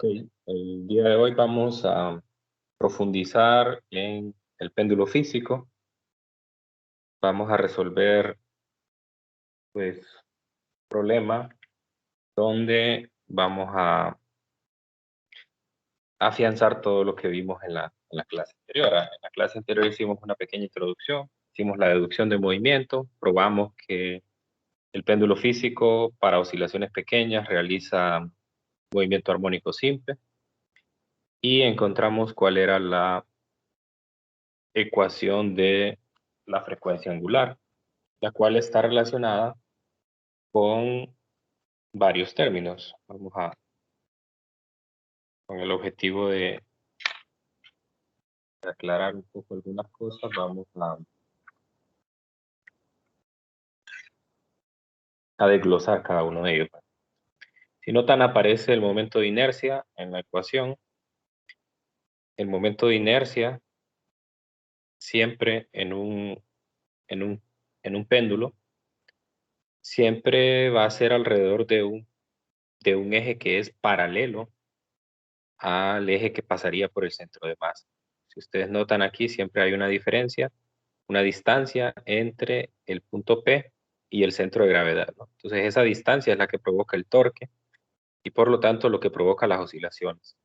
Ok, el día de hoy vamos a profundizar en el péndulo físico. Vamos a resolver, pues, problema donde vamos a afianzar todo lo que vimos en la clase anterior. En la clase anterior hicimos una pequeña introducción, hicimos la deducción de movimiento, probamos que el péndulo físico para oscilaciones pequeñas realiza movimiento armónico simple y encontramos cuál era la ecuación de la frecuencia angular, la cual está relacionada con varios términos. Vamos a, con el objetivo de aclarar un poco algunas cosas, vamos a desglosar cada uno de ellos. Si notan, aparece el momento de inercia en la ecuación. El momento de inercia siempre en un péndulo siempre va a ser alrededor de un eje que es paralelo al eje que pasaría por el centro de masa. Si ustedes notan aquí, siempre hay una diferencia, una distancia entre el punto P y el centro de gravedad, ¿no? Entonces esa distancia es la que provoca el torque y por lo tanto lo que provoca las oscilaciones.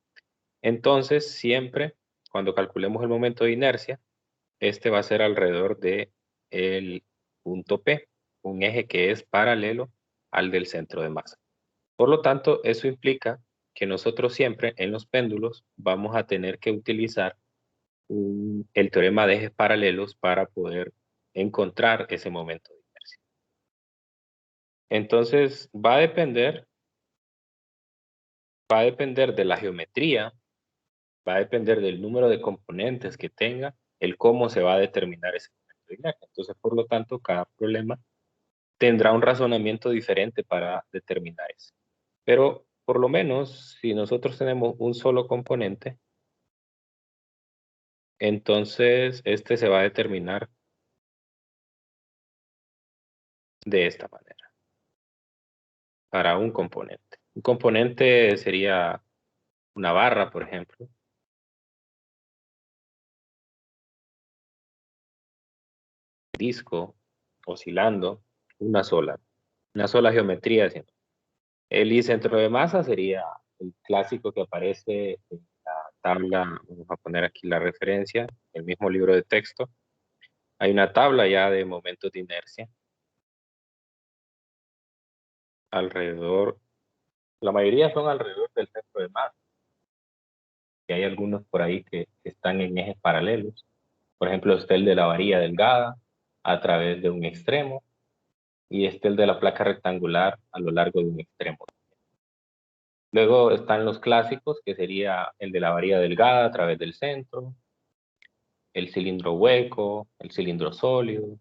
Entonces siempre cuando calculemos el momento de inercia, este va a ser alrededor de el punto P, un eje que es paralelo al del centro de masa. Por lo tanto, eso implica que nosotros siempre en los péndulos vamos a tener que utilizar el teorema de ejes paralelos para poder encontrar ese momento de inercia. Entonces, va a depender de la geometría, va a depender del número de componentes que tenga, el cómo se va a determinar ese momento de inercia. Entonces, por lo tanto, cada problema tendrá un razonamiento diferente para determinar eso. Pero, por lo menos, si nosotros tenemos un solo componente, entonces este se va a determinar de esta manera, para un componente. Un componente sería una barra, por ejemplo. Disco, oscilando, una sola geometría. El I centro de masa sería el clásico que aparece en la tabla, vamos a poner aquí la referencia, el mismo libro de texto. Hay una tabla ya de momentos de inercia alrededor, la mayoría son alrededor del centro de masa, y hay algunos por ahí que están en ejes paralelos. Por ejemplo, está el de la varilla delgada a través de un extremo y está el de la placa rectangular a lo largo de un extremo. Luego están los clásicos, que sería el de la varilla delgada a través del centro, el cilindro hueco, el cilindro sólido.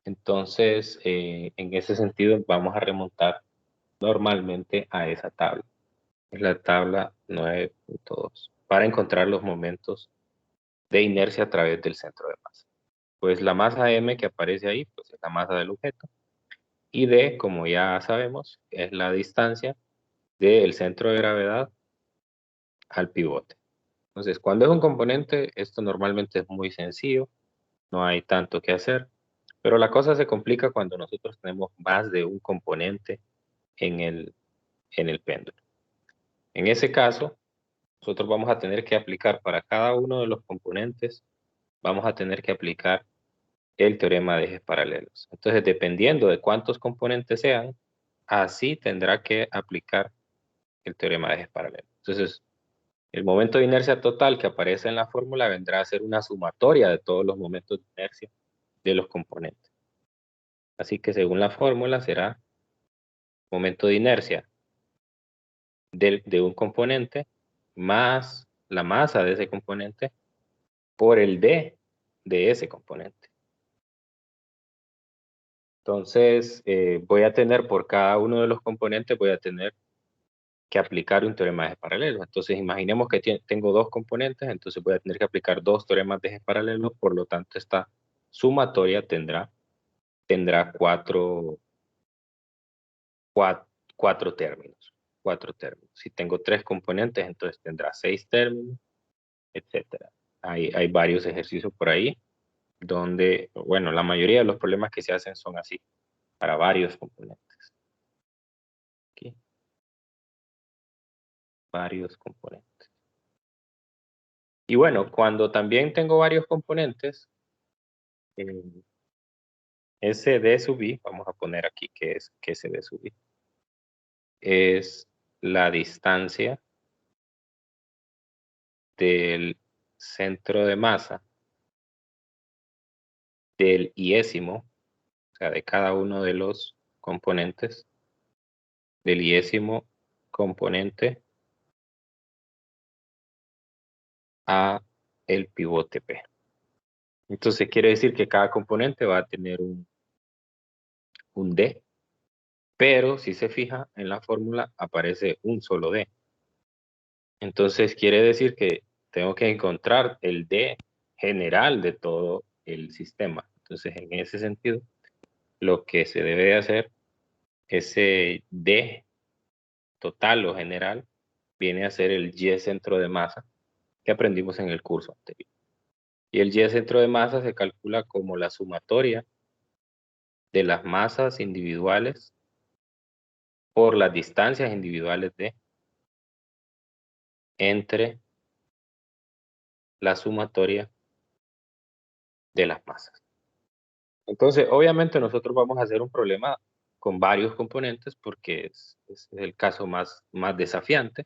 Entonces, en ese sentido, vamos a remontar normalmente a esa tabla. Es la tabla 9.2 para encontrar los momentos de inercia a través del centro de masa. Pues la masa m que aparece ahí, pues es la masa del objeto. Y d, como ya sabemos, es la distancia del centro de gravedad al pivote. Entonces, cuando es un componente, esto normalmente es muy sencillo, no hay tanto que hacer, pero la cosa se complica cuando nosotros tenemos más de un componente en el péndulo. En ese caso, nosotros vamos a tener que aplicar para cada uno de los componentes, vamos a tener que aplicar el teorema de ejes paralelos. Entonces, dependiendo de cuántos componentes sean, así tendrá que aplicar el teorema de ejes paralelos. Entonces, el momento de inercia total que aparece en la fórmula vendrá a ser una sumatoria de todos los momentos de inercia de los componentes. Así que según la fórmula será momento de inercia de un componente más la masa de ese componente por el d de ese componente. Entonces, voy a tener por cada uno de los componentes, voy a tener que aplicar un teorema de ejes paralelos. Entonces, imaginemos que tengo dos componentes, entonces voy a tener que aplicar dos teoremas de ejes paralelos, por lo tanto, esta sumatoria tendrá cuatro términos. Si tengo tres componentes, entonces tendrá 6 términos, etcétera. Hay varios ejercicios por ahí donde, bueno, la mayoría de los problemas que se hacen son así, para varios componentes. Aquí. Varios componentes. Y bueno, cuando también tengo varios componentes, ese d sub i, vamos a poner aquí que ese d sub i, es la distancia del centro de masa del iésimo, o sea, de cada uno de los componentes, del iésimo componente a el pivote P. Entonces quiere decir que cada componente va a tener un D, pero si se fija en la fórmula aparece un solo D. Entonces quiere decir que tengo que encontrar el D general de todo el sistema. Entonces en ese sentido, lo que se debe de hacer, ese D total o general, viene a ser el Y centro de masa que aprendimos en el curso anterior. Y el Y centro de masa se calcula como la sumatoria de las masas individuales por las distancias individuales entre la sumatoria de las masas. Entonces, obviamente nosotros vamos a hacer un problema con varios componentes porque es el caso más desafiante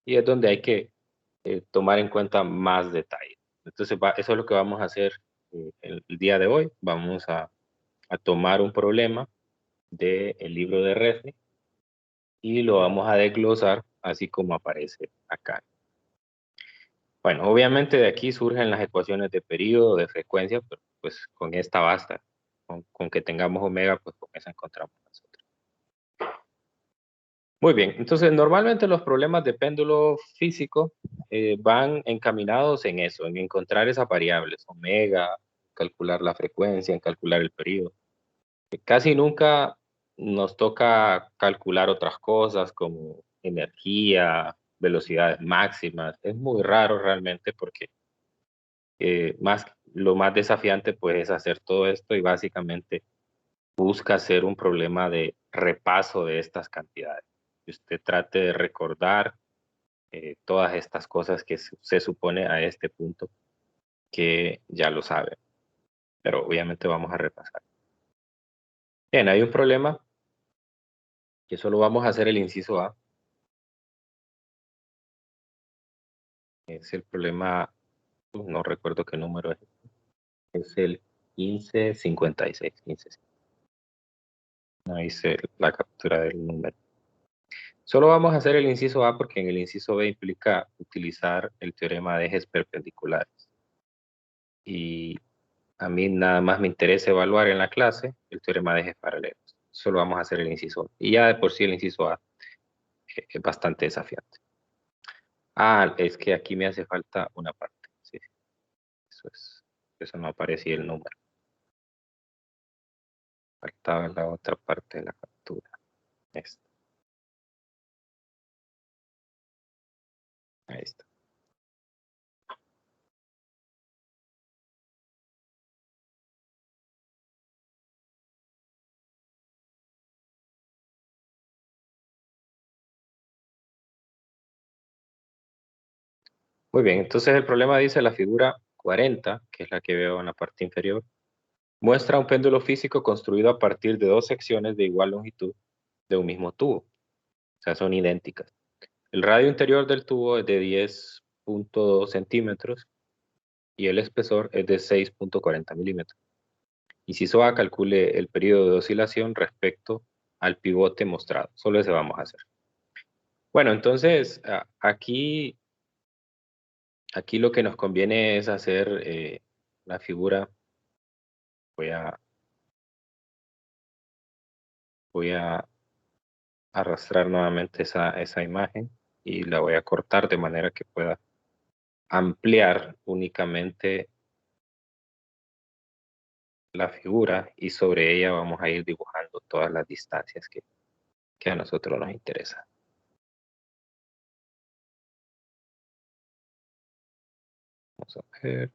y es donde hay que tomar en cuenta más detalles. Entonces, eso es lo que vamos a hacer el día de hoy. Vamos a tomar un problema del libro de Resnick y lo vamos a desglosar así como aparece acá. Bueno, obviamente de aquí surgen las ecuaciones de periodo, de frecuencia, pero pues con esta basta. Con que tengamos omega, pues con esa encontramos nosotros. Muy bien, entonces normalmente los problemas de péndulo físico van encaminados en eso, en encontrar esas variables, omega, calcular la frecuencia, en calcular el periodo. Casi nunca nos toca calcular otras cosas como energía, velocidades máximas. Es muy raro realmente porque lo más desafiante pues es hacer todo esto y básicamente busca hacer un problema de repaso de estas cantidades. Que usted trate de recordar todas estas cosas que se supone a este punto que ya lo sabe, pero obviamente vamos a repasar. Bien, hay un problema que solo vamos a hacer el inciso A. Es el problema, no recuerdo qué número es el 1556. 15. No hice la captura del número. Solo vamos a hacer el inciso A porque en el inciso B implica utilizar el teorema de ejes perpendiculares. Y a mí nada más me interesa evaluar en la clase el teorema de ejes paralelos. Solo vamos a hacer el inciso A. Y ya de por sí el inciso A es bastante desafiante. Ah, es que aquí me hace falta una parte. Sí, eso es. Eso no aparecía el número. Faltaba la otra parte de la captura. Esta. Ahí está. Muy bien, entonces el problema dice la figura 40, que es la que veo en la parte inferior, muestra un péndulo físico construido a partir de dos secciones de igual longitud de un mismo tubo. O sea, son idénticas. El radio interior del tubo es de 10.2 centímetros y el espesor es de 6.40 milímetros. Inciso A, calcule el periodo de oscilación respecto al pivote mostrado. Solo ese vamos a hacer. Bueno, entonces aquí lo que nos conviene es hacer la figura. Voy a arrastrar nuevamente esa imagen y la voy a cortar de manera que pueda ampliar únicamente la figura y sobre ella vamos a ir dibujando todas las distancias que a nosotros nos interesan. Vamos a ver.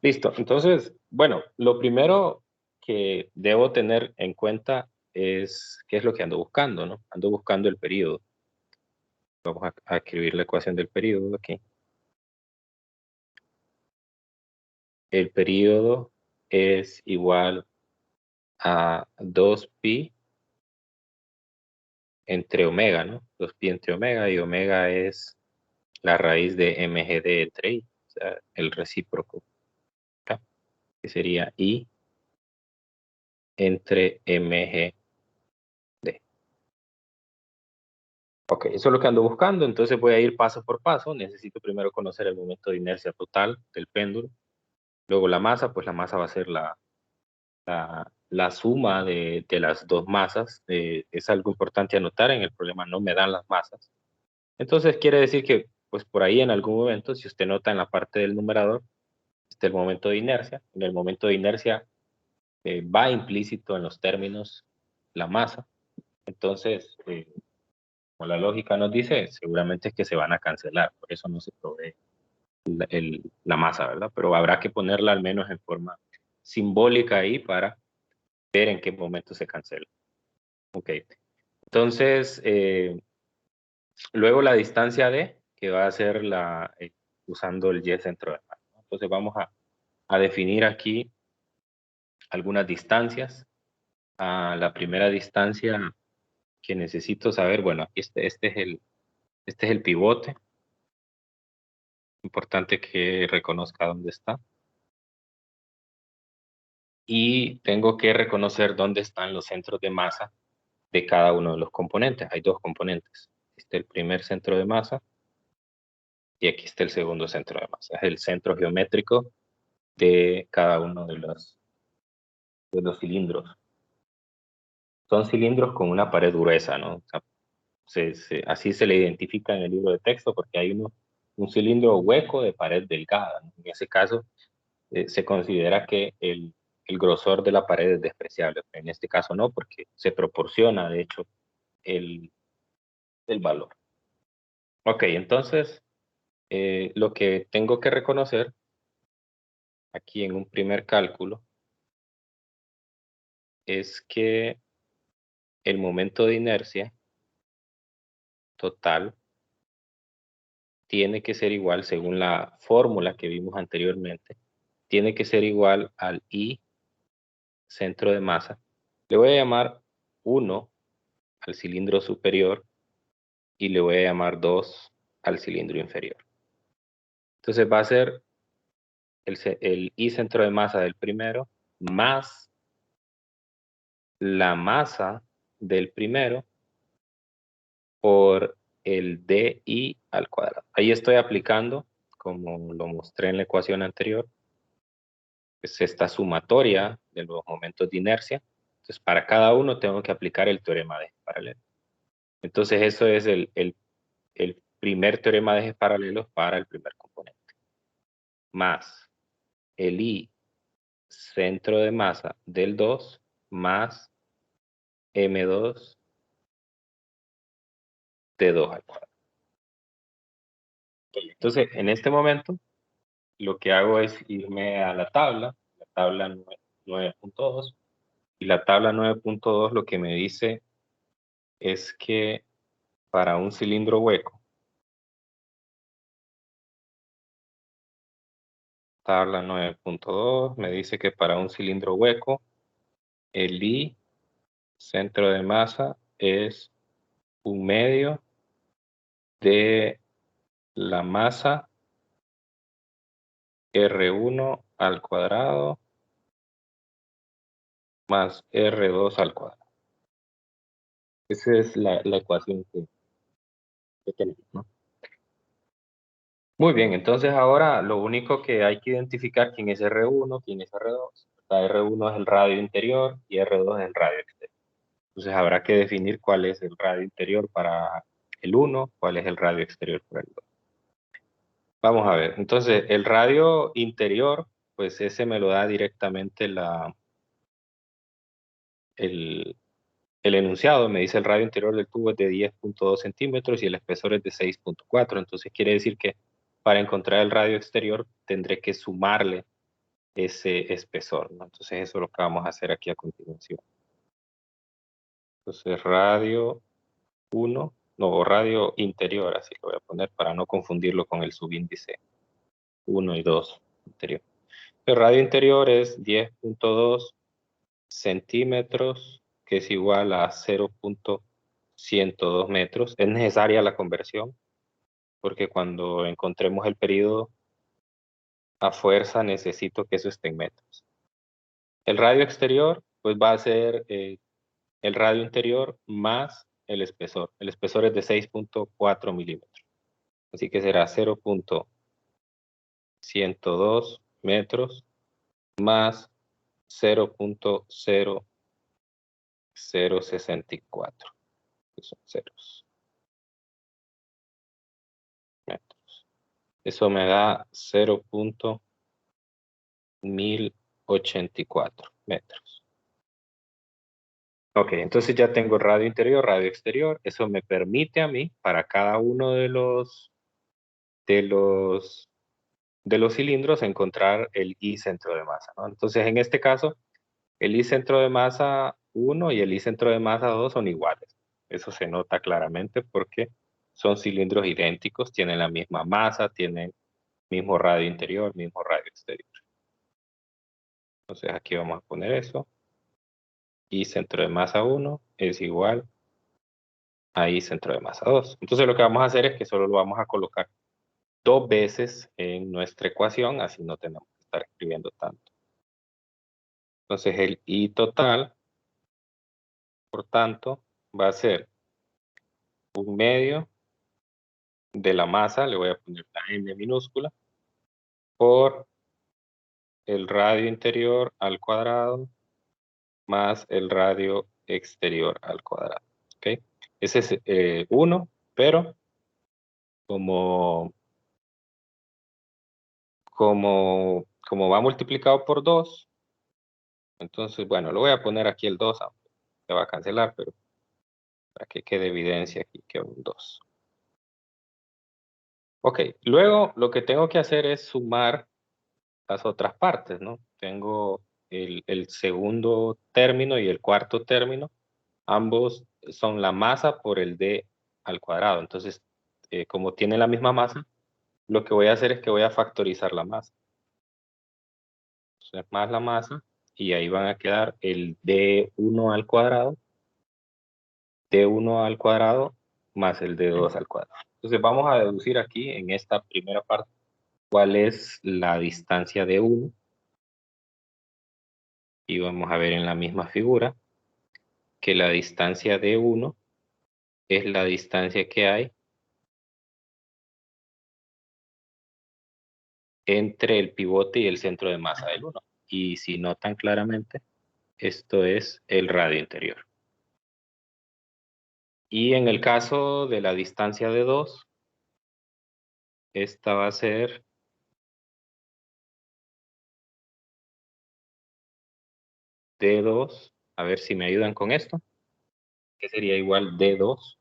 Listo. Entonces, bueno, lo primero que debo tener en cuenta es qué es lo que ando buscando, ¿no? Ando buscando el periodo. Vamos a escribir la ecuación del periodo aquí. El periodo es igual a 2pi entre omega, ¿no? 2pi entre omega, y omega es la raíz de mgd entre i, o sea, el recíproco, ¿ya? Que sería i entre mgd. Ok, eso es lo que ando buscando, entonces voy a ir paso por paso. Necesito primero conocer el momento de inercia total del péndulo. Luego la masa, pues la masa va a ser la suma de las dos masas. Es algo importante anotar, en el problema no me dan las masas. Entonces quiere decir que, pues por ahí en algún momento, si usted nota en la parte del numerador, está el momento de inercia. En el momento de inercia va implícito en los términos la masa. Entonces, como la lógica nos dice, seguramente es que se van a cancelar, por eso no se provee la masa, ¿verdad? Pero habrá que ponerla al menos en forma simbólica ahí para ver en qué momento se cancela. Ok, entonces, luego la distancia D, que va a ser usando el Y centro de masa, ¿no? Entonces vamos a definir aquí algunas distancias. La primera distancia que necesito saber, bueno, aquí este es el pivote. Importante que reconozca dónde está. Y tengo que reconocer dónde están los centros de masa de cada uno de los componentes. Hay dos componentes. Este es el primer centro de masa y aquí está el segundo centro de masa. Es el centro geométrico de cada uno de los cilindros. Son cilindros con una pared gruesa, ¿no? O sea, así se le identifica en el libro de texto porque hay un cilindro hueco de pared delgada, ¿no? En ese caso, se considera que el grosor de la pared es despreciable. En este caso no, porque se proporciona, de hecho, el valor. Ok, entonces, lo que tengo que reconocer aquí en un primer cálculo es que el momento de inercia total tiene que ser igual, según la fórmula que vimos anteriormente, tiene que ser igual al I centro de masa. Le voy a llamar 1 al cilindro superior y le voy a llamar 2 al cilindro inferior. Entonces va a ser el I centro de masa del primero más la masa del primero por el DI al cuadrado. Ahí estoy aplicando, como lo mostré en la ecuación anterior, es esta sumatoria de los momentos de inercia. Entonces, para cada uno tengo que aplicar el teorema de ejes paralelos. Entonces, eso es el primer teorema de ejes paralelos para el primer componente. Más el I centro de masa del 2 más M2 de 2 al cuadrado. Entonces, en este momento, lo que hago es irme a la tabla 9.2, y la tabla 9.2 lo que me dice es que para un cilindro hueco, tabla 9.2 me dice que para un cilindro hueco, el I centro de masa es 1/2 de la masa R1 al cuadrado más R2 al cuadrado. Esa es la ecuación que tenemos, ¿no? Muy bien, entonces ahora lo único que hay que identificar quién es R1, quién es R2. R1 es el radio interior y R2 es el radio exterior. Entonces habrá que definir cuál es el radio interior para el 1, cuál es el radio exterior para el 2. Vamos a ver, entonces el radio interior, pues ese me lo da directamente el, el enunciado, me dice el radio interior del tubo es de 10.2 centímetros y el espesor es de 6.4, entonces quiere decir que para encontrar el radio exterior tendré que sumarle ese espesor, ¿no? Entonces eso es lo que vamos a hacer aquí a continuación. Entonces radio 1, no, radio interior, así lo voy a poner para no confundirlo con el subíndice 1 y 2 interior. El radio interior es 10.2 centímetros, que es igual a 0.102 metros. Es necesaria la conversión, porque cuando encontremos el período, a fuerza necesito que eso esté en metros. El radio exterior, pues va a ser el radio interior más el espesor. El espesor es de 6.4 milímetros. Así que será 0.102 metros más 0.0064, que son ceros, metros. Eso me da 0.1084 metros. Ok, entonces ya tengo radio interior, radio exterior. Eso me permite a mí, para cada uno de los, de los cilindros, encontrar el I centro de masa, ¿no? Entonces, en este caso, el I centro de masa 1 y el I centro de masa 2 son iguales. Eso se nota claramente porque son cilindros idénticos, tienen la misma masa, tienen mismo radio interior, mismo radio exterior. Entonces aquí vamos a poner eso. I centro de masa 1 es igual a I centro de masa 2. Entonces lo que vamos a hacer es que solo lo vamos a colocar 2 veces en nuestra ecuación, así no tenemos que estar escribiendo tanto. Entonces el I total, por tanto, va a ser 1/2 de la masa, le voy a poner la M minúscula, por el radio interior al cuadrado más el radio exterior al cuadrado. ¿Ok? Ese es 1, pero como, como va multiplicado por 2, entonces, bueno, lo voy a poner aquí el 2, aunque se va a cancelar, pero para que quede evidencia aquí que un 2. Ok, luego lo que tengo que hacer es sumar las otras partes, ¿no? Tengo el segundo término y el cuarto término. Ambos son la masa por el d al cuadrado. Entonces, como tienen la misma masa, lo que voy a hacer es que voy a factorizar la masa. Entonces, más la masa, y ahí van a quedar el d1 al cuadrado, d1 al cuadrado, más el d2 al cuadrado. Entonces, vamos a deducir aquí, en esta primera parte, cuál es la distancia de 1. Y vamos a ver en la misma figura que la distancia de 1 es la distancia que hay entre el pivote y el centro de masa del 1. Y si notan claramente, esto es el radio interior. Y en el caso de la distancia de 2, esta va a ser D2. A ver si me ayudan con esto. Que sería igual D2.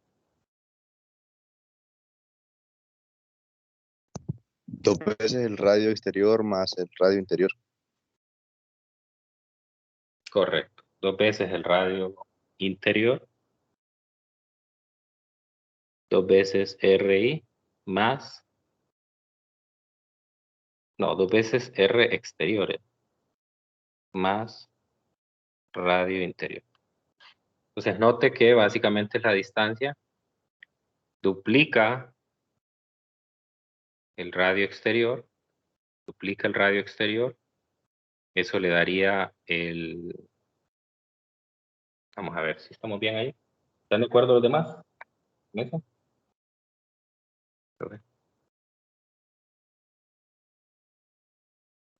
2 veces el radio exterior más el radio interior. Correcto. 2 veces el radio interior. 2 veces RI más. No, 2 veces R exterior más radio interior. Entonces note que básicamente la distancia duplica el radio exterior, duplica el radio exterior, eso le daría el... Vamos a ver si estamos bien ahí. ¿Están de acuerdo los demás en eso?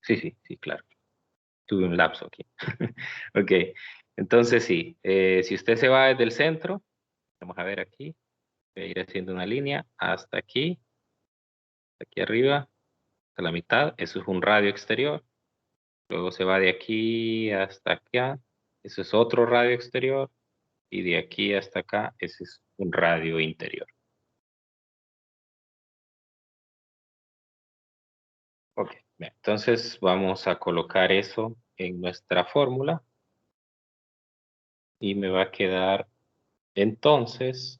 Sí, sí, sí, claro. Tuve un lapso aquí. Ok. Entonces sí, si usted se va desde el centro, vamos a ver aquí, voy a ir haciendo una línea hasta aquí arriba, hasta la mitad, eso es un radio exterior. Luego se va de aquí hasta acá, eso es otro radio exterior. Y de aquí hasta acá, ese es un radio interior. Ok, bien, entonces vamos a colocar eso en nuestra fórmula. Y me va a quedar entonces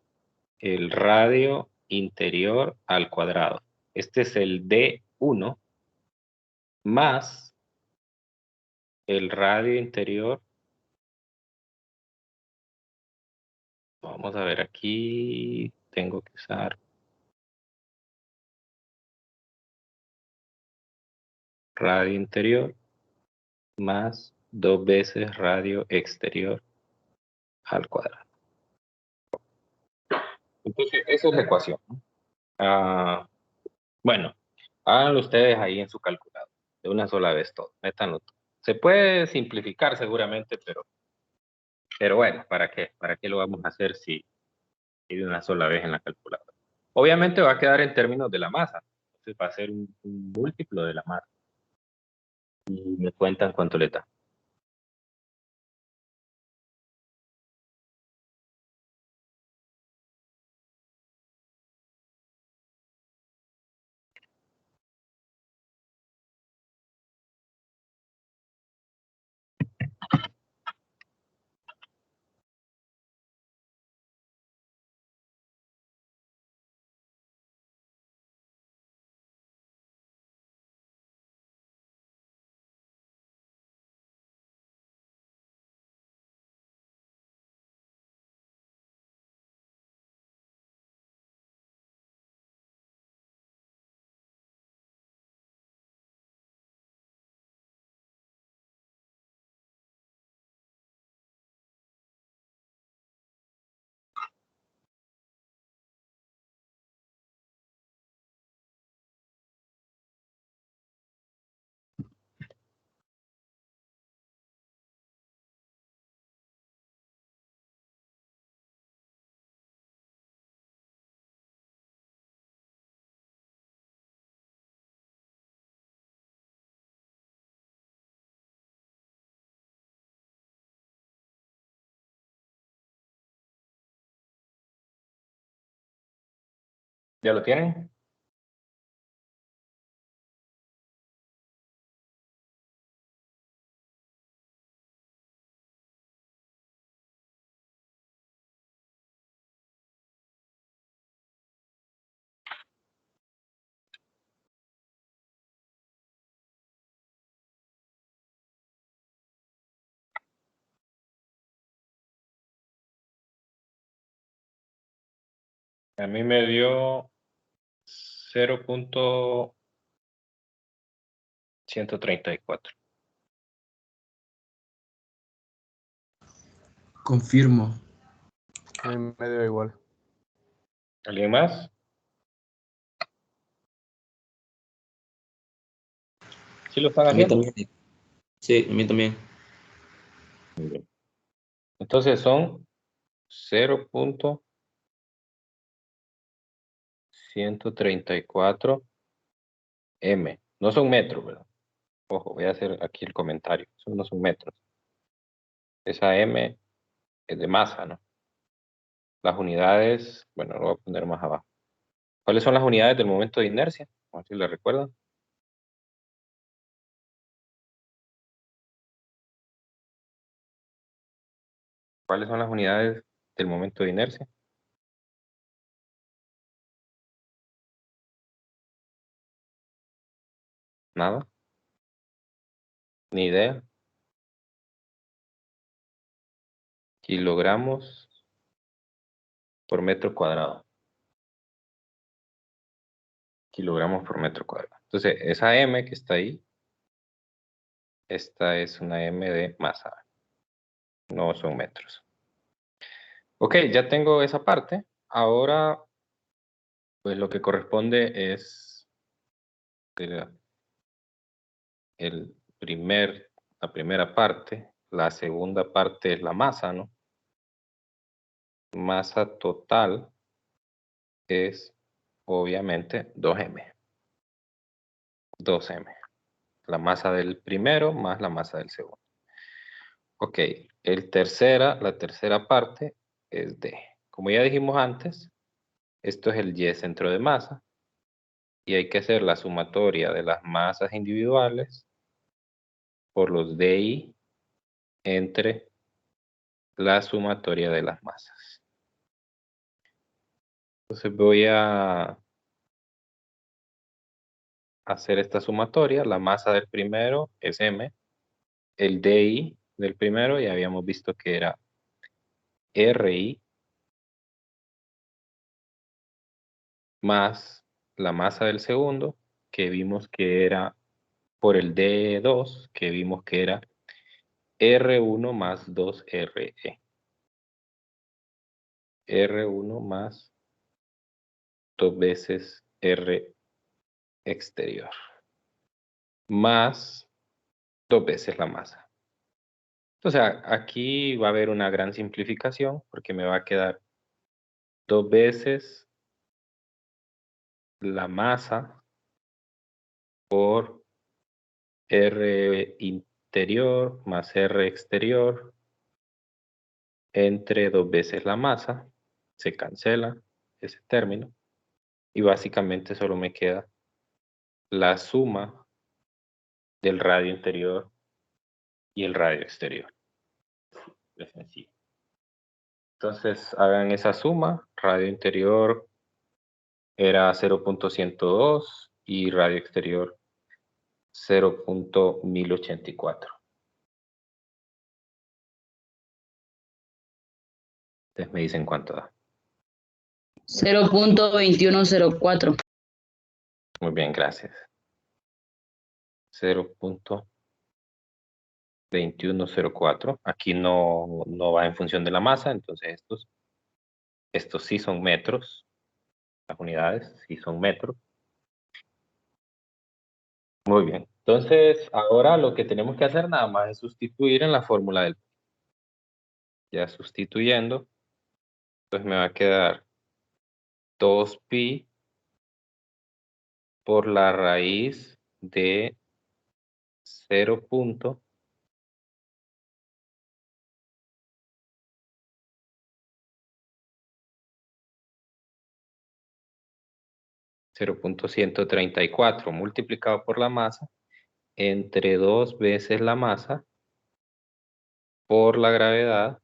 el radio interior al cuadrado. Este es el D1 más el radio interior. Vamos a ver, aquí tengo que usar radio interior más 2 veces radio exterior al cuadrado. Entonces, esa es la ecuación, ¿no? Bueno, háganlo ustedes ahí en su calculadora, de una sola vez todo, métanlo todo. Se puede simplificar seguramente, pero bueno, ¿para qué? ¿Para qué lo vamos a hacer si de una sola vez en la calculadora? Obviamente va a quedar en términos de la masa, entonces va a ser un múltiplo de la masa. Y me cuentan cuánto le da. ¿Ya lo tienen? A mí me dio 0.134. Confirmo. A mí me dio igual. ¿Alguien más? ¿Sí lo están A mí haciendo? también. Sí, a mí también. Muy bien. Entonces son 0.134 m. No son metros, ¿verdad? Ojo, voy a hacer aquí el comentario. Eso no son metros. Esa m es de masa, ¿no? Las unidades, bueno, lo voy a poner más abajo. ¿Cuáles son las unidades del momento de inercia? A ver si le recuerdan. ¿Cuáles son las unidades del momento de inercia? Nada. Ni idea. Kilogramos por metro cuadrado. Kilogramos por metro cuadrado. Entonces, esa m que está ahí, esta es una m de masa. No son metros. Ok, ya tengo esa parte. Ahora, pues lo que corresponde es la primera parte la segunda parte es la masa, ¿no? Masa total es obviamente 2m. 2m. La masa del primero más la masa del segundo. Ok, la tercera parte es D. Como ya dijimos antes, esto es el Y centro de masa. Y hay que hacer la sumatoria de las masas individuales por los DI entre la sumatoria de las masas. Entonces voy a hacer esta sumatoria. La masa del primero es M. El DI del primero ya habíamos visto que era RI más la masa del segundo, que vimos que era por el D2, que vimos que era R1 más 2RE. R1 más 2 veces R exterior. Más 2 veces la masa. Entonces aquí va a haber una gran simplificación porque me va a quedar 2 veces la masa por R interior más R exterior entre 2 veces la masa. Se cancela ese término. Y básicamente solo me queda la suma del radio interior y el radio exterior. Es sencillo. Entonces hagan esa suma. Radio interior era 0.102 y radio exterior 0.1084. Ustedes me dicen cuánto da. 0.2104. Muy bien, gracias. 0.2104. Aquí no va en función de la masa, entonces estos sí son metros. Las unidades sí son metros. Muy bien. Entonces, ahora lo que tenemos que hacer nada más es sustituir en la fórmula del... Ya sustituyendo, pues me va a quedar 2pi por la raíz de 0.0.135. Multiplicado por la masa entre 2 veces la masa por la gravedad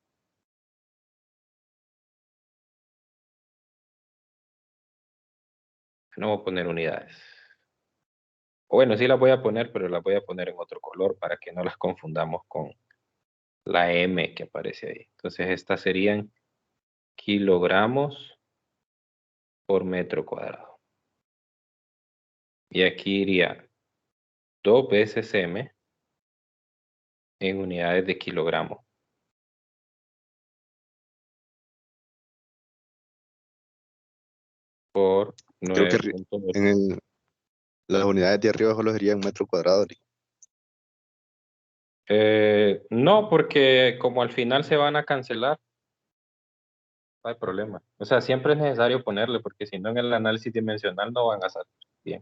no voy a poner unidades. Bueno, sí las voy a poner, pero las voy a poner en otro color para que no las confundamos con la M que aparece ahí. Entonces estas serían kilogramos por metro cuadrado. Y aquí iría 2 veces M en unidades de kilogramo. Por Creo que 9.8. las unidades de arriba solo serían metro cuadrado. No, porque como al final se van a cancelar, no hay problema. O sea, siempre es necesario ponerle, porque si no en el análisis dimensional no van a salir bien.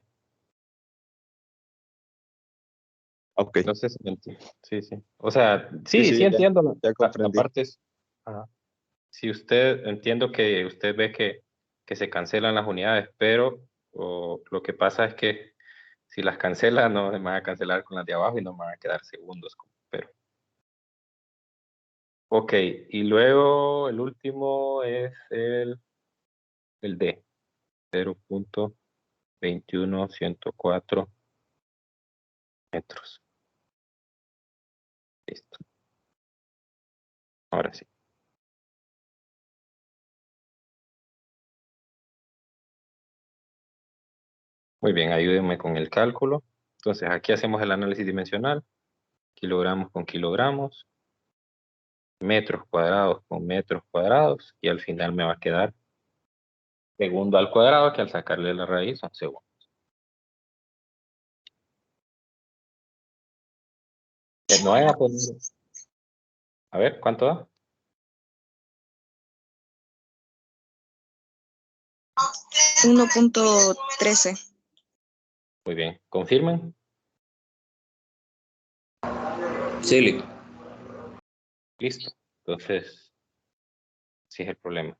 Ok. No sé si me entiende. Sí, sí. O sea, sí, Sí, sí entiendo ya la comprendí. parte. Ajá. Si usted, entiendo que usted ve que se cancelan las unidades, pero lo que pasa es que si las cancela, no se van a cancelar con las de abajo y no van a quedar segundos. Pero. Ok, y luego el último es el D, 0.21104 metros. Listo. Ahora sí. Muy bien, ayúdenme con el cálculo. Entonces, aquí hacemos el análisis dimensional. Kilogramos con kilogramos. Metros cuadrados con metros cuadrados. Y al final me va a quedar segundo al cuadrado, que al sacarle la raíz son segundos. No vayan a poner A ver, ¿cuánto da? 1.13. Muy bien. ¿Confirman? Sí, Listo. Entonces, sí es el problema.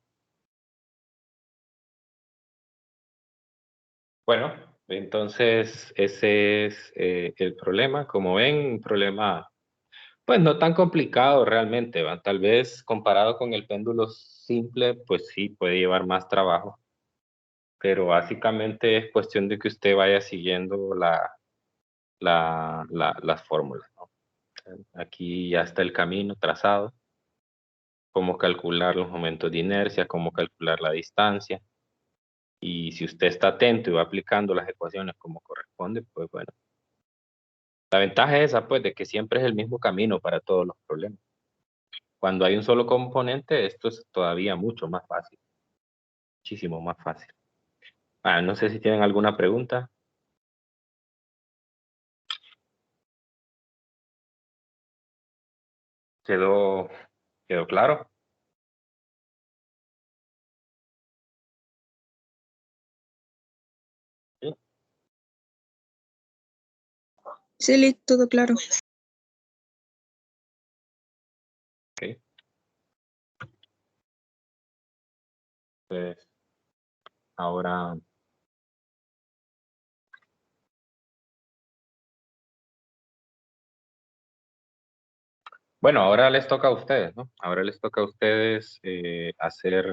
Bueno, entonces ese es el problema. Como ven, un problema, pues no tan complicado realmente, ¿va? Tal vez comparado con el péndulo simple, pues sí puede llevar más trabajo, pero básicamente es cuestión de que usted vaya siguiendo las fórmulas, ¿no? Aquí ya está el camino trazado, cómo calcular los momentos de inercia, cómo calcular la distancia. Y si usted está atento y va aplicando las ecuaciones como corresponde, pues bueno. La ventaja es esa, pues, de que siempre es el mismo camino para todos los problemas. Cuando hay un solo componente, esto es todavía mucho más fácil. Muchísimo más fácil. No sé si tienen alguna pregunta. ¿Quedó claro? Sí. Sí, todo claro. Ok. Pues ahora... Bueno, ahora les toca a ustedes, ¿no? Ahora les toca a ustedes hacer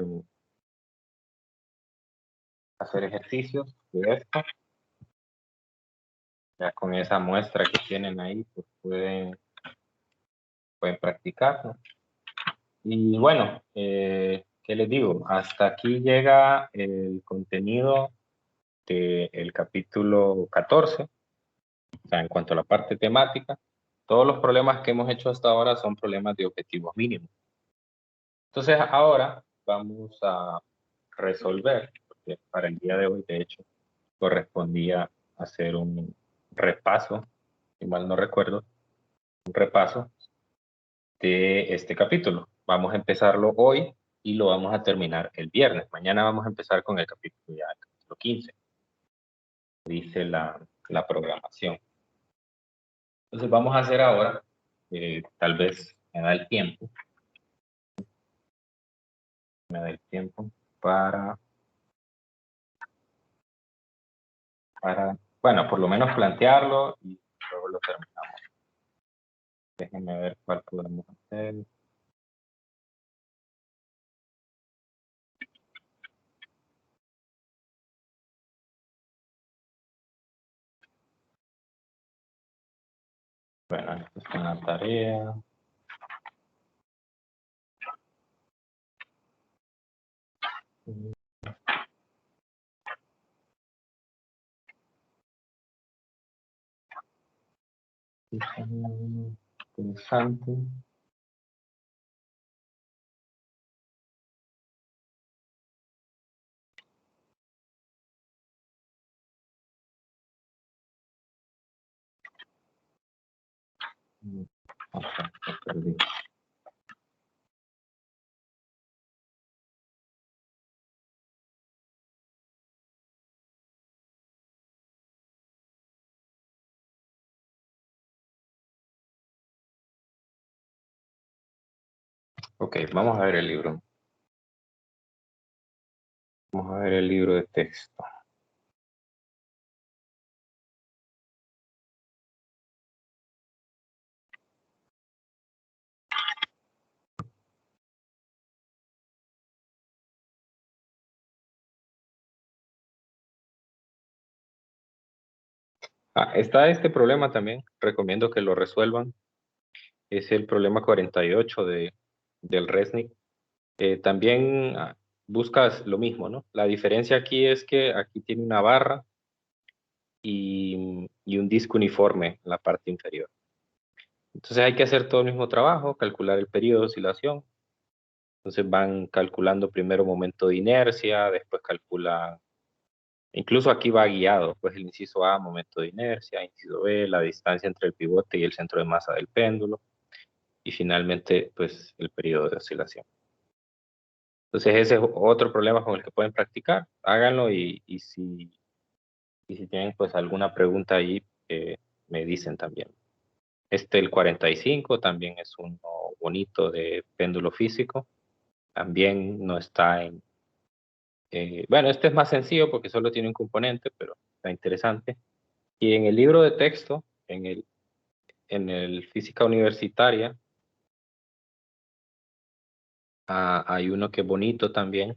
ejercicios de esto. Ya con esa muestra que tienen ahí, pues pueden practicar, ¿no? Y bueno, ¿qué les digo? Hasta aquí llega el contenido del capítulo 14. O sea, en cuanto a la parte temática, todos los problemas que hemos hecho hasta ahora son problemas de objetivos mínimos. Entonces ahora vamos a resolver, porque para el día de hoy, de hecho, correspondía hacer un repaso, si mal no recuerdo, un repaso de este capítulo. Vamos a empezarlo hoy y lo vamos a terminar el viernes. Mañana vamos a empezar con el capítulo ya, el capítulo 15. Dice la programación. Entonces vamos a hacer ahora, tal vez me da el tiempo para, bueno, por lo menos plantearlo y luego lo terminamos. Déjenme ver cuál podemos hacer. Bueno, esto es una tarea. Interesante. Okay, lo perdí. Ok, vamos a ver el libro. Vamos a ver el libro de texto. Está este problema también. Recomiendo que lo resuelvan. Es el problema 48 del Resnick. También buscas lo mismo, ¿no? La diferencia aquí es que aquí tiene una barra y un disco uniforme en la parte inferior. Entonces hay que hacer todo el mismo trabajo, calcular el periodo de oscilación. Entonces van calculando primero momento de inercia, después calculan, incluso aquí va guiado, pues el inciso A, momento de inercia, inciso B, la distancia entre el pivote y el centro de masa del péndulo. y finalmente pues el periodo de oscilación. Entonces ese es otro problema con el que pueden practicar. Háganlo y si tienen pues alguna pregunta ahí, me dicen también. El 45 también es uno bonito de péndulo físico. También no está en... bueno, este es más sencillo porque solo tiene un componente, pero está interesante. Y en el libro de texto, en el Física Universitaria, hay uno que es bonito también,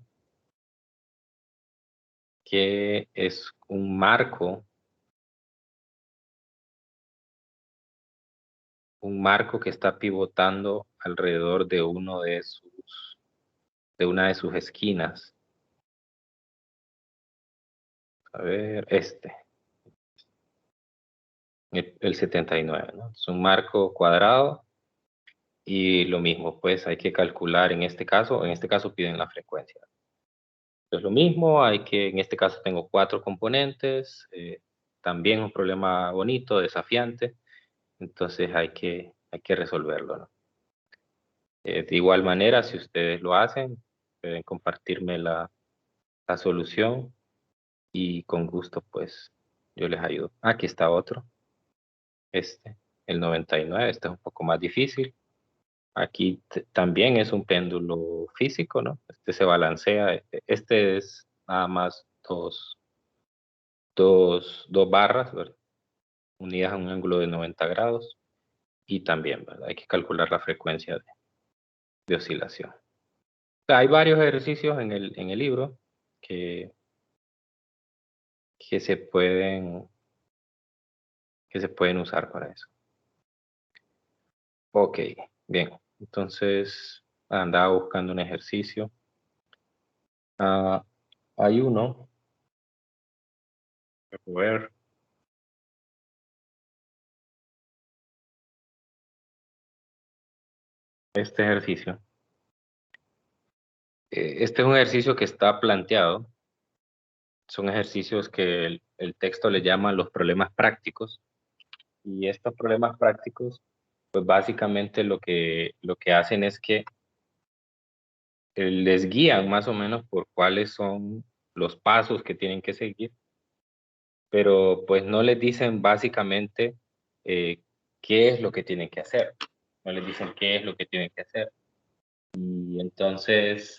que es un marco que está pivotando alrededor de una de sus esquinas. A ver, el 79, ¿no? Es un marco cuadrado y lo mismo, pues hay que calcular en este caso piden la frecuencia. Es lo mismo, en este caso tengo 4 componentes, también un problema bonito, desafiante, entonces hay que resolverlo, ¿no? De igual manera, si ustedes lo hacen, pueden compartirme la solución y con gusto, pues, yo les ayudo. Aquí está otro, el 99, este es un poco más difícil. Aquí también es un péndulo físico, ¿no? Este se balancea, este es nada más dos barras, ¿verdad? Unidas a un ángulo de 90 grados y también, ¿verdad? Hay que calcular la frecuencia de oscilación. O sea, hay varios ejercicios en el libro que se pueden usar para eso. Ok, bien. Entonces, andaba buscando un ejercicio. Hay uno. A ver. Este ejercicio. Este es un ejercicio que está planteado. Son ejercicios que el texto le llama los problemas prácticos. Y estos problemas prácticos, pues básicamente lo que hacen es que les guían más o menos por cuáles son los pasos que tienen que seguir, pero pues no les dicen básicamente qué es lo que tienen que hacer. No les dicen qué es lo que tienen que hacer. Y entonces,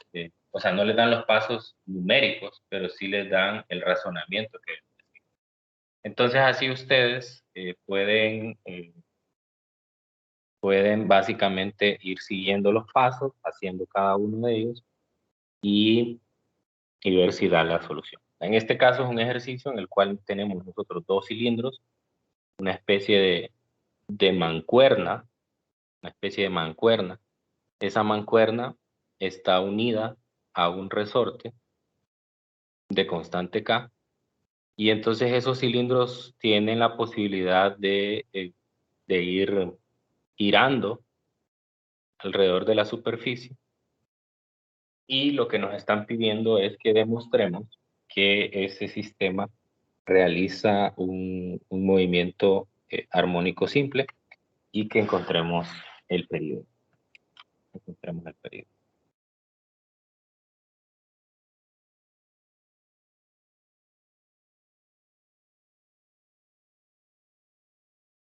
o sea, no les dan los pasos numéricos, pero sí les dan el razonamiento que... Entonces así ustedes pueden básicamente ir siguiendo los pasos, haciendo cada uno de ellos y ver si da la solución. En este caso es un ejercicio en el cual tenemos nosotros 2 cilindros, una especie de mancuerna, una especie de mancuerna. Esa mancuerna está unida a un resorte de constante K y entonces esos cilindros tienen la posibilidad de ir girando alrededor de la superficie y lo que nos están pidiendo es que demostremos que ese sistema realiza un movimiento armónico simple y que encontremos el periodo.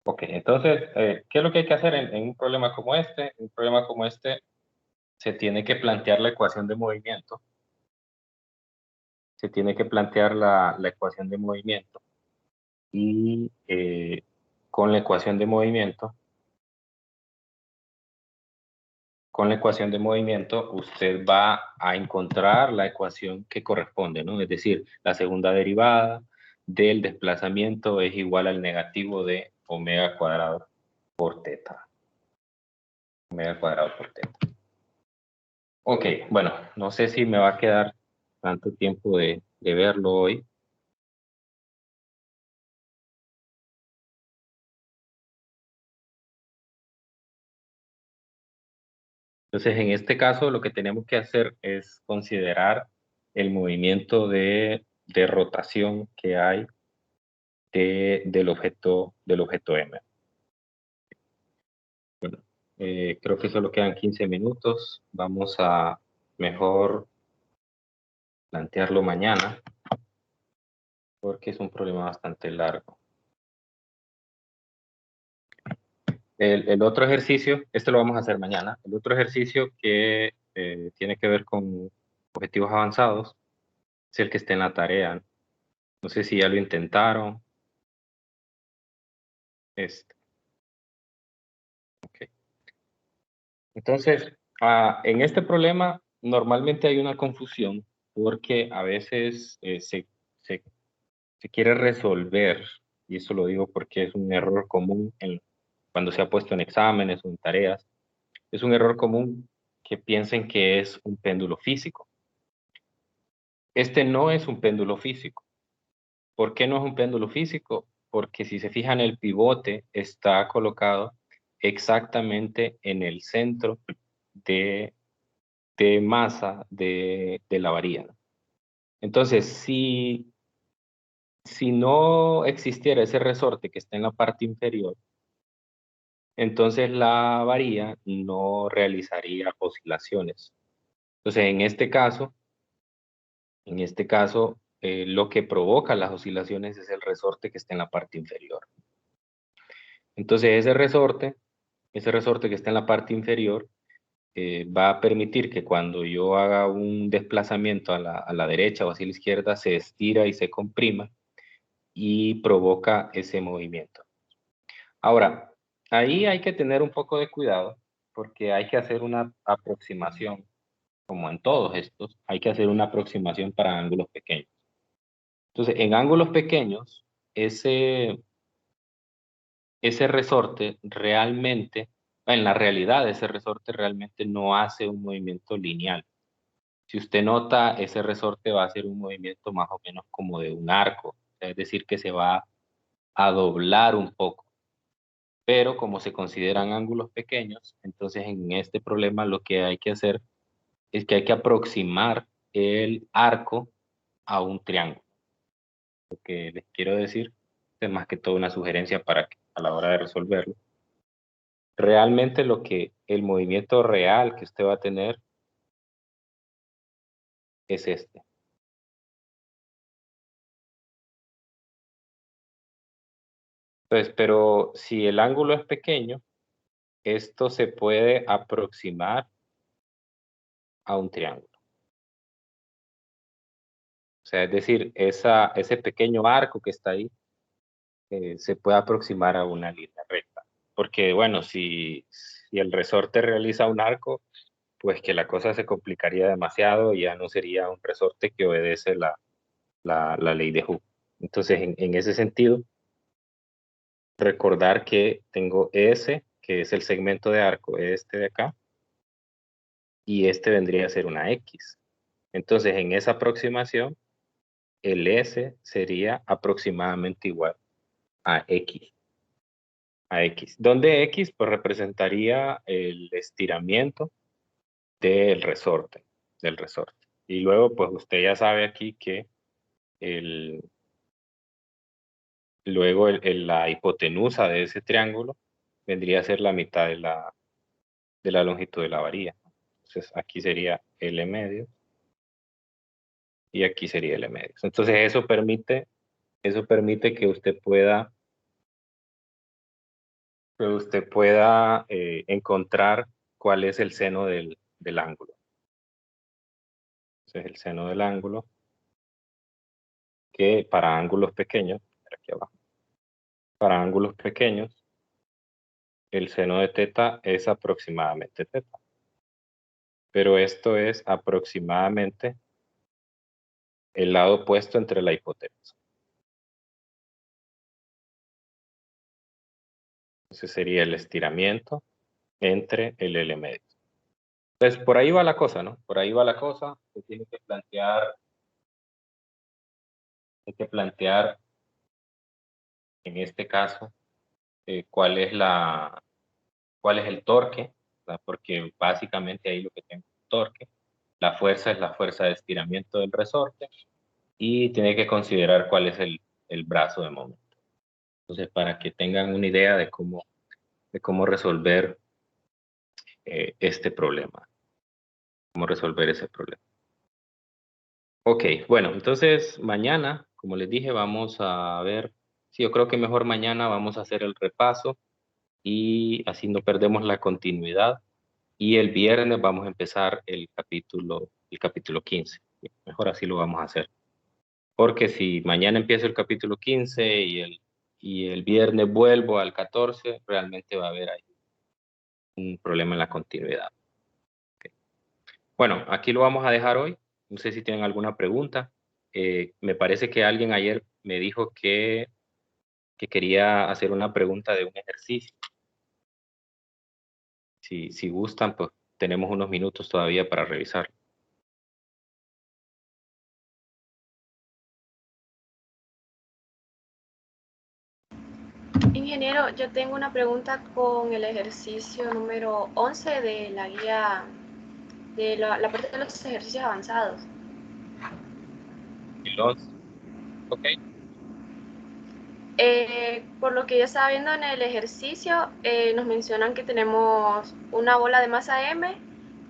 Ok, entonces, ¿qué es lo que hay que hacer en un problema como este? En un problema como este se tiene que plantear la ecuación de movimiento. Se tiene que plantear la ecuación de movimiento y con la ecuación de movimiento, usted va a encontrar la ecuación que corresponde, ¿no? Es decir, la segunda derivada del desplazamiento es igual al negativo de omega cuadrado por teta. Omega cuadrado por teta. Ok, bueno, no sé si me va a quedar tanto tiempo de verlo hoy. Entonces, en este caso, lo que tenemos que hacer es considerar el movimiento de rotación que hay del objeto M. Bueno, Creo que solo quedan 15 minutos. Vamos a mejor plantearlo mañana, porque es un problema bastante largo. El otro ejercicio, este lo vamos a hacer mañana. El otro ejercicio que tiene que ver con objetivos avanzados es el que está en la tarea. No sé si ya lo intentaron. Ok. Entonces, en este problema normalmente hay una confusión porque a veces se quiere resolver, y eso lo digo porque es un error común cuando se ha puesto en exámenes o en tareas, es un error común que piensen que es un péndulo físico. Este no es un péndulo físico. ¿Por qué no es un péndulo físico? Porque si se fijan, el pivote está colocado exactamente en el centro de masa de la varilla. Entonces, si no existiera ese resorte que está en la parte inferior, entonces la varilla no realizaría oscilaciones. Entonces, en este caso, lo que provoca las oscilaciones es el resorte que está en la parte inferior. Entonces, ese resorte que está en la parte inferior, va a permitir que cuando yo haga un desplazamiento a la derecha o hacia la izquierda, se estira y se comprima y provoca ese movimiento. Ahora, ahí hay que tener un poco de cuidado porque hay que hacer una aproximación, como en todos estos, hay que hacer una aproximación para ángulos pequeños. Entonces, en ángulos pequeños, ese resorte realmente, en la realidad, ese resorte realmente no hace un movimiento lineal. Si usted nota, ese resorte va a hacer un movimiento más o menos como de un arco, es decir, que se va a doblar un poco. Pero como se consideran ángulos pequeños, entonces en este problema lo que hay que hacer es que hay que aproximar el arco a un triángulo. Lo que les quiero decir es más que todo una sugerencia para que a la hora de resolverlo, realmente el movimiento real que usted va a tener es este. Entonces, pero si el ángulo es pequeño, esto se puede aproximar a un triángulo. O sea, es decir, ese pequeño arco que está ahí se puede aproximar a una línea recta. Porque, bueno, si el resorte realiza un arco, pues que la cosa se complicaría demasiado y ya no sería un resorte que obedece la ley de Hooke. Entonces, en ese sentido, recordar que tengo S, que es el segmento de arco, este de acá, y este vendría a ser una X. Entonces, en esa aproximación, el S sería aproximadamente igual a X. Donde X pues representaría el estiramiento del resorte, Y luego pues usted ya sabe aquí que luego la hipotenusa de ese triángulo vendría a ser la mitad de la longitud de la varilla. Entonces aquí sería L medio y aquí sería L medio. Entonces eso permite que usted pueda encontrar cuál es el seno del ángulo. Entonces el seno del ángulo, que para ángulos pequeños, aquí abajo, para ángulos pequeños, el seno de teta es aproximadamente teta. Pero esto es aproximadamente el lado opuesto entre la hipotenusa. Entonces sería el estiramiento entre el L medio. Entonces por ahí va la cosa, ¿no? Por ahí va la cosa. Se tiene que plantear, en este caso, cuál es el torque, ¿verdad? Porque básicamente ahí lo que tengo es torque. La fuerza es la fuerza de estiramiento del resorte y tiene que considerar cuál es el brazo de momento. Entonces, para que tengan una idea de cómo resolver este problema, cómo resolver ese problema. Ok, bueno, entonces mañana, como les dije, vamos a ver, sí, yo creo que mejor mañana vamos a hacer el repaso y así no perdemos la continuidad. Y el viernes vamos a empezar el capítulo 15. Mejor así lo vamos a hacer. Porque si mañana empiezo el capítulo 15 y el viernes vuelvo al 14, realmente va a haber ahí un problema en la continuidad. Okay. Bueno, aquí lo vamos a dejar hoy. No sé si tienen alguna pregunta. Me parece que alguien ayer me dijo que quería hacer una pregunta de un ejercicio. Si gustan, pues tenemos unos minutos todavía para revisar. Ingeniero, yo tengo una pregunta con el ejercicio número 11 de la guía de la parte de los ejercicios avanzados. El 11. Ok. Por lo que yo estaba viendo en el ejercicio, nos mencionan que tenemos una bola de masa M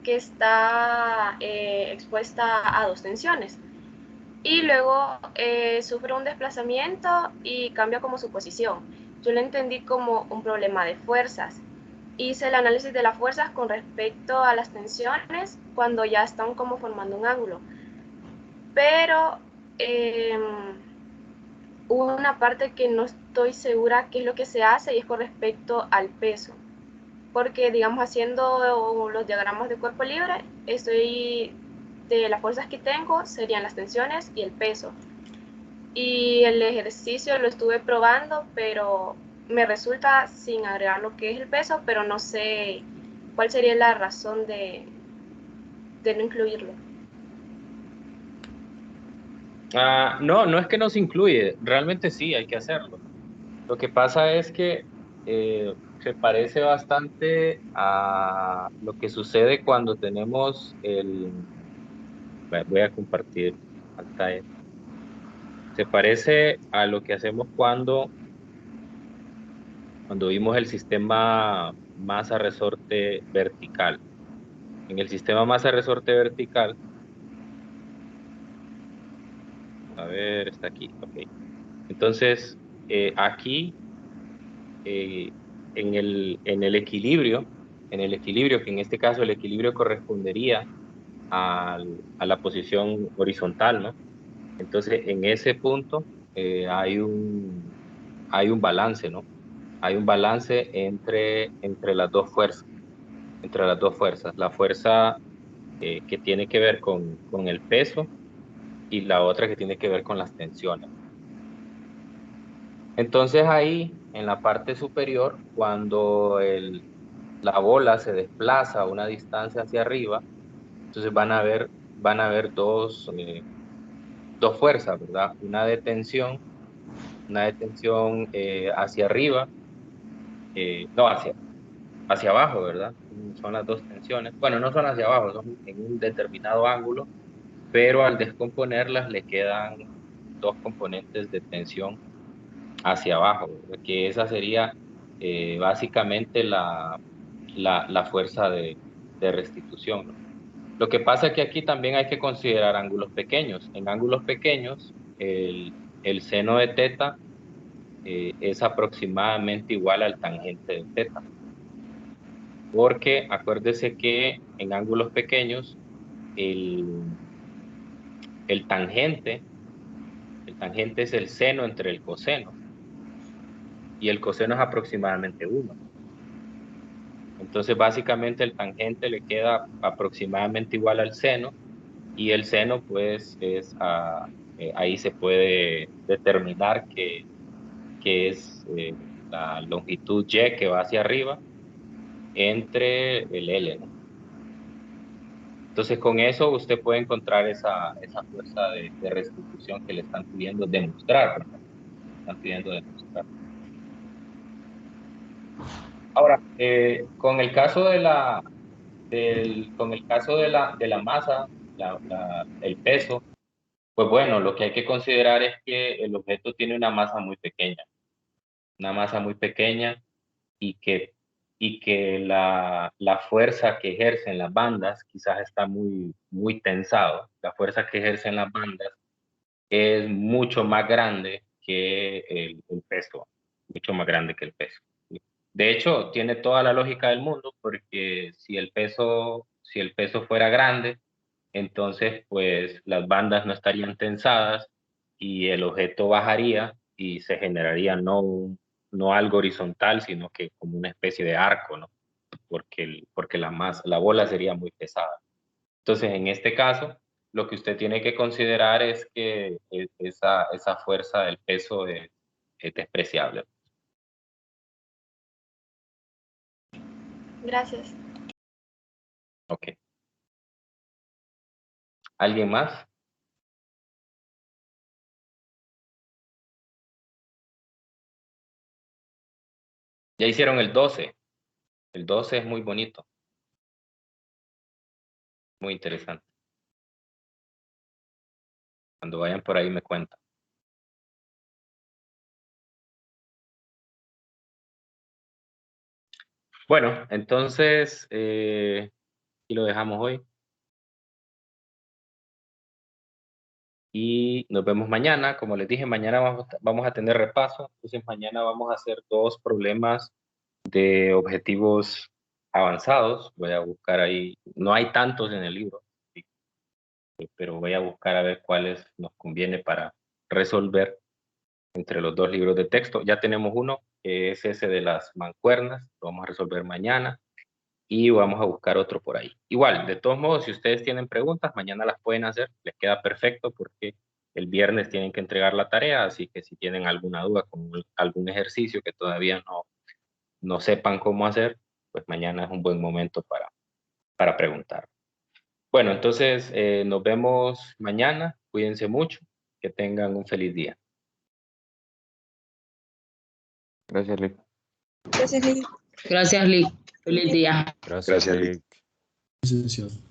que está expuesta a 2 tensiones y luego sufre un desplazamiento y cambia como su posición. Yo lo entendí como un problema de fuerzas. Hice el análisis de las fuerzas con respecto a las tensiones cuando ya están como formando un ángulo. Pero hubo una parte que no estoy segura qué es lo que se hace y es con respecto al peso. Porque, digamos, haciendo los diagramas de cuerpo libre, estoy de las fuerzas que tengo serían las tensiones y el peso. Y el ejercicio lo estuve probando, pero me resulta sin agregar lo que es el peso, pero no sé cuál sería la razón de no incluirlo. No es que no se incluye, realmente sí, hay que hacerlo. Lo que pasa es que se parece bastante a lo que sucede cuando tenemos voy a compartir pantalla. Se parece a lo que hacemos cuando vimos el sistema masa-resorte vertical. En el sistema masa-resorte vertical, a ver, está aquí, ok. Entonces, aquí, en el equilibrio, que en este caso el equilibrio correspondería a la posición horizontal, ¿no? Entonces, en ese punto hay un balance, ¿no? Hay un balance entre las dos fuerzas, la fuerza que tiene que ver con el peso y la otra que tiene que ver con las tensiones. Entonces ahí, en la parte superior, cuando la bola se desplaza a una distancia hacia arriba, entonces van a haber dos fuerzas, ¿verdad? Una de tensión hacia arriba, no, hacia abajo, ¿verdad? Son las dos tensiones. Bueno, no son hacia abajo, son en un determinado ángulo, pero al descomponerlas le quedan dos componentes de tensión hacia abajo, ¿verdad? Que esa sería básicamente la fuerza de restitución, ¿no? Lo que pasa es que aquí también hay que considerar ángulos pequeños. En ángulos pequeños, el seno de teta es aproximadamente igual al tangente de teta. Porque acuérdese que en ángulos pequeños, el tangente es el seno entre el coseno. Y el coseno es aproximadamente 1. Entonces, básicamente, el tangente le queda aproximadamente igual al seno. Y el seno, pues, ahí se puede determinar que es la longitud Y que va hacia arriba entre el L, ¿no? Entonces, con eso usted puede encontrar esa fuerza de restitución que le están pidiendo demostrar, ¿verdad? Están pidiendo demostrar. Ahora, con el caso de la masa, el peso, pues bueno, lo que hay que considerar es que el objeto tiene una masa muy pequeña y que y que la fuerza que ejercen las bandas quizás está muy, muy tensado. La fuerza que ejercen las bandas es mucho más grande que el peso, mucho más grande que el peso. De hecho, tiene toda la lógica del mundo, porque si el peso fuera grande, entonces pues las bandas no estarían tensadas y el objeto bajaría y se generaría no algo horizontal, sino que como una especie de arco, ¿no? Porque la bola sería muy pesada. Entonces, en este caso, lo que usted tiene que considerar es que esa fuerza del peso es despreciable. Gracias. Ok. ¿Alguien más? Ya hicieron el 12. El 12 es muy bonito. Muy interesante. Cuando vayan por ahí me cuentan. Bueno, entonces, y lo dejamos hoy. Y nos vemos mañana. Como les dije, mañana vamos a tener repaso. Entonces, mañana vamos a hacer 2 problemas de objetivos avanzados. Voy a buscar ahí. No hay tantos en el libro, pero voy a buscar a ver cuáles nos conviene para resolver entre los 2 libros de texto. Ya tenemos uno, que es ese de las mancuernas. Lo vamos a resolver mañana. Y vamos a buscar otro por ahí. Igual, de todos modos, si ustedes tienen preguntas, mañana las pueden hacer, les queda perfecto porque el viernes tienen que entregar la tarea, así que si tienen alguna duda con algún ejercicio que todavía no sepan cómo hacer, pues mañana es un buen momento para preguntar. Bueno, entonces nos vemos mañana, cuídense mucho, que tengan un feliz día. Gracias, Lick. Gracias, Lick. Gracias, Lick. Feliz día. Gracias, Gracias, Lick. Licenciado.